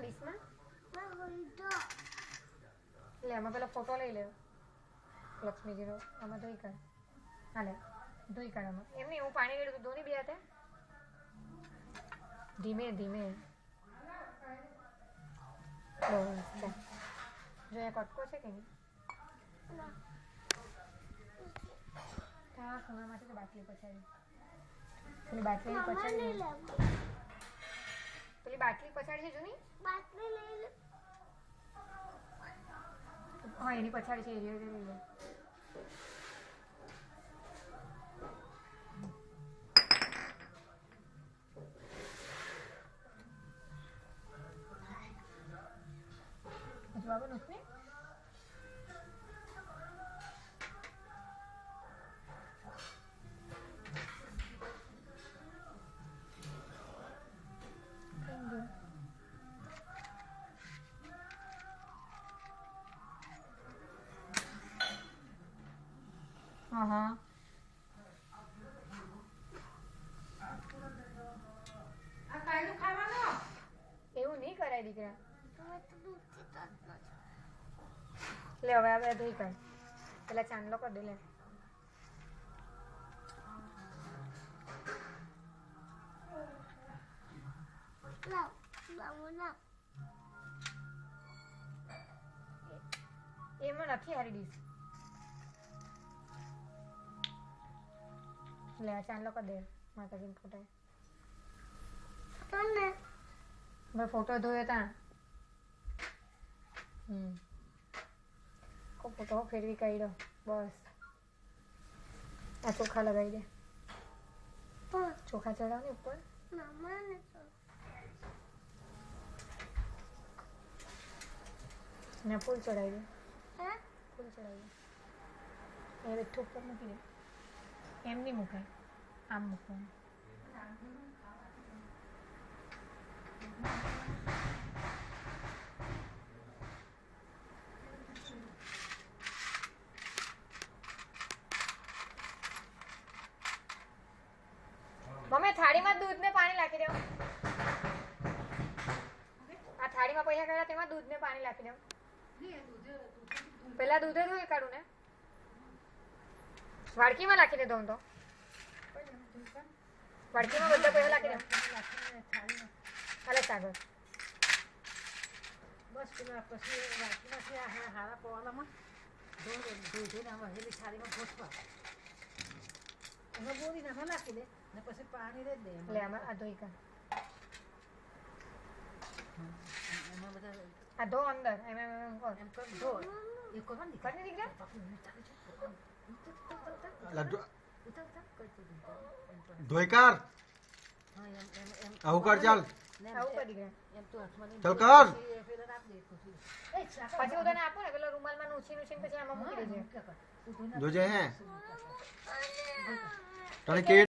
ડીશમાં લે આમાં પેલો ફોટો લઈ લે લક્ષ્મીજીનો આમાં ધોઈ કાઢ હાલે ધોઈ કાઢ આમાં એમ નહીં હું પાણી રેડું ધોની બે હાથે ધીમે ધીમે બસ જો એક કટકો છે કે નહીં ખૂણામાંથી તો બાટલી પછાડી પેલી બાટલી પછાડી પેલી બાટલી પછાડી છે જૂની બાટલી લઈ લે હા એની પછાડી છે એરિયો લઈ લે બાબુ નુકને હા એવું નહીં કરાય દીકરા લે હવે હવે ધોઈ કાઢ પેલા ચાંદલો કરી દે લે એમાં નથી હારી ડીશ લે ચાંદલો કરી દે માતાજીનો ફોટો ભાઈ ફોટો ધોયો તા ફોટો ફેરવી કાઢ્યો બસ આ ચોખા લગાવી દે ચોખા ચડાવ ને ઉપર ને ફૂલ ચડાવી દે ફૂલ ચડાવી દે એ બેઠું ઉપર મૂકી દે એમ નહીં મુકાય આમ મૂકવાનું મમ્મી થાળીમાં દૂધ ને પાણી નાખી દો આ થાળીમાં પૈસા કર્યા તેમાં દૂધ ને પાણી નાખી દો પેલા દૂધે ધોઈ કાઢું ને વાડકીમાં નાખી દે હું તો વાડકીમાં બધા પૈસા નાખી દે હાલે સાગર બસ પેલા પછી વાટકીમાંથી હારા પવાલામાં ધોઈને આમાં હેલી થાળીમાં ઘોસવા એમાં બોરી નાખવા નાખી દે ને પછી પાણી દે દે લે આમાં આ ધોઈ કાઢ એમાં બધા આ ધો અંદર એમ કર ધો એ કરવાની કરી દીકરા ધોઈ કર આવું કર ચાલ આવું કરી દીકરા એમ તો હાથમાં ચાલ કર પેલા નાખ દે પછી પછી હું તને આપું ને પેલો રૂમાલમાં નુચી નુચીને પછી આમાં મૂકી દેજે જોજે હે તને કે